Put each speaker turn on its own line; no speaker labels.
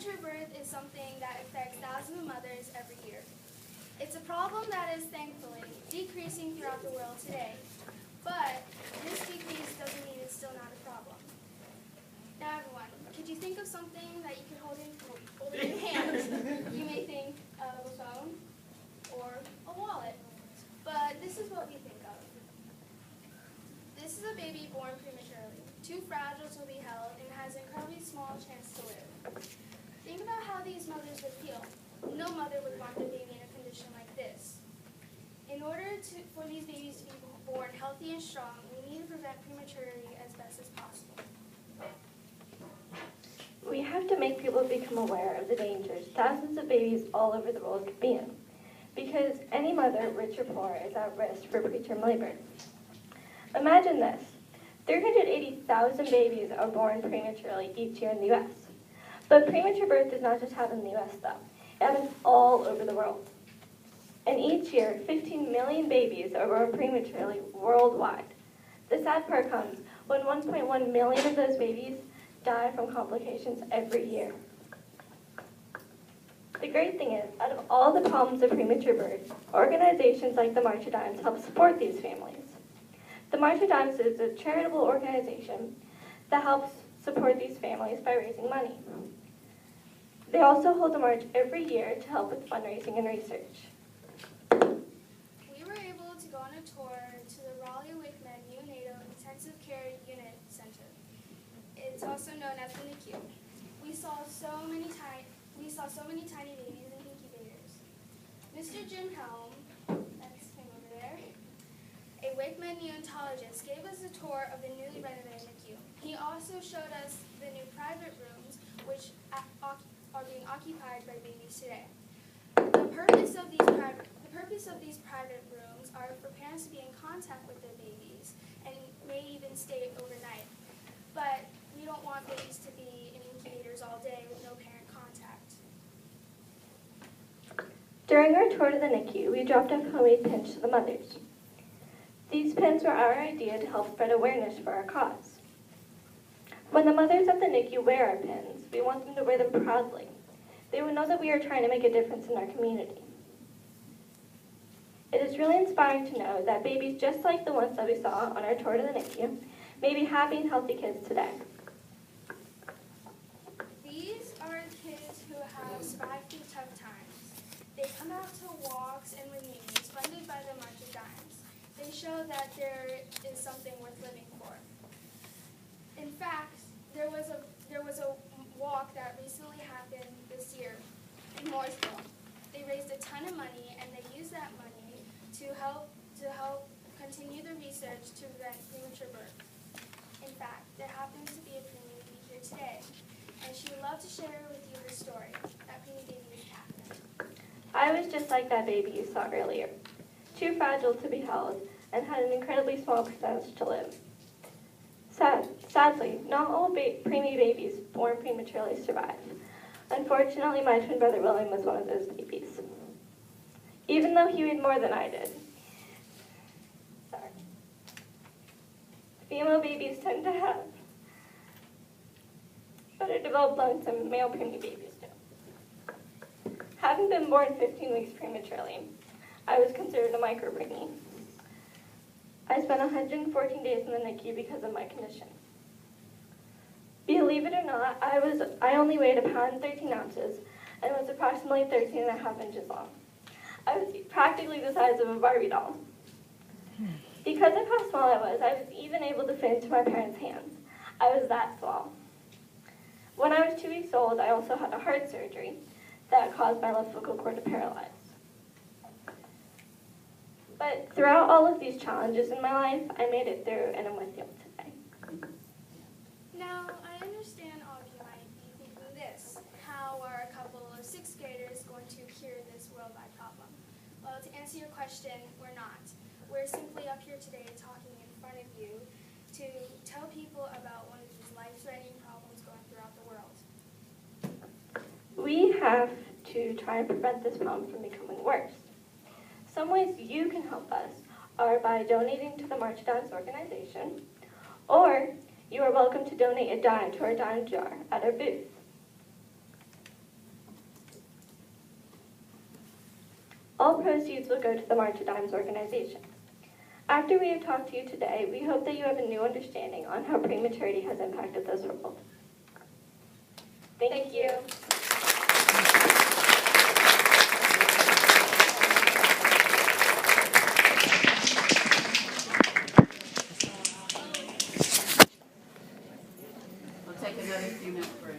Premature birth is something that affects thousands of mothers every year. It's a problem that is thankfully decreasing throughout the world today, but this decrease doesn't mean it's still not a problem. Now everyone, could you think of something that you could hold in your hand? You may think of a phone or a wallet, but this is what we think of. This is a baby born prematurely, too fragile to be held and has an incredibly small chance to live. Think about how these mothers would feel. No mother would want their baby in a condition like this. In order for these babies to be born healthy and strong, we need to prevent prematurity as best as possible.
We have to make people become aware of the dangers thousands of babies all over the world could be in, because any mother, rich or poor, is at risk for preterm labor. Imagine this. 380,000 babies are born prematurely each year in the U.S. But premature birth does not just happen in the U.S., though. It happens all over the world. And each year, 15 million babies are born prematurely worldwide. The sad part comes when 1.1 million of those babies die from complications every year. The great thing is, out of all the problems of premature birth, organizations like the March of Dimes help support these families. The March of Dimes is a charitable organization that helps support these families by raising money. They also hold a march every year to help with fundraising and research.
We were able to go on a tour to the Raleigh-Wakeman Neonatal Intensive Care Unit Center. It's also known as the NICU. We saw so many tiny babies in incubators. Mr. Jim Helm, that's him over there, a Wakeman neonatologist, gave us a tour of the newly renovated NICU. He also showed us the new private rooms, which are being occupied by babies today. The purpose of these private rooms are for parents to be in contact with their babies and may even stay overnight. But we don't want babies to be in incubators all day with no parent contact.
During our tour to the NICU, we dropped off homemade pins to the mothers. These pins were our idea to help spread awareness for our cause. When the mothers at the NICU wear our pins, we want them to wear them proudly. They would know that we are trying to make a difference in our community. It is really inspiring to know that babies just like the ones that we saw on our tour to the NICU may be happy and healthy kids today.
These are kids who have survived through tough times. They come out to walks and reunions funded by the March of Dimes. They show that there is something worth living for. In fact, there was a walk that recently happened this year in Mooresville. They raised a ton of money, and they used that money to help continue the research to prevent premature birth. In fact, there happens to be a preemie baby here today, and she would love to share with you her story. That preemie baby is Catherine.
I was just like that baby you saw earlier, too fragile to be held, and had an incredibly small percentage to live. Sadly, not all preemie babies born prematurely survive. Unfortunately, my twin brother William was one of those babies. Even though he weighed more than I did. Female babies tend to have better developed lungs than male preemie babies do. Having been born 15 weeks prematurely, I was considered a micro-preemie. I spent 114 days in the NICU because of my condition. Believe it or not, I only weighed 1 pound and 13 ounces and was approximately 13.5 inches long. I was practically the size of a Barbie doll. Because of how small I was even able to fit into my parents' hands. I was that small. When I was 2 weeks old, I also had a heart surgery that caused my left vocal cord to paralyze. But throughout all of these challenges in my life, I made it through, and I'm with you today.
Now, I understand all of you might be thinking this. How are a couple of 6th graders going to cure this worldwide problem? Well, to answer your question, we're not. We're simply up here today talking in front of you to tell people about one of these life-threatening problems going throughout the world.
We have to try and prevent this problem from becoming worse. Some ways you can help us are by donating to the March of Dimes organization, or you are welcome to donate a dime to our dime jar at our booth. All proceeds will go to the March of Dimes organization. After we have talked to you today, we hope that you have a new understanding on how prematurity has impacted this world. Thank you.
We'll take another few minute break.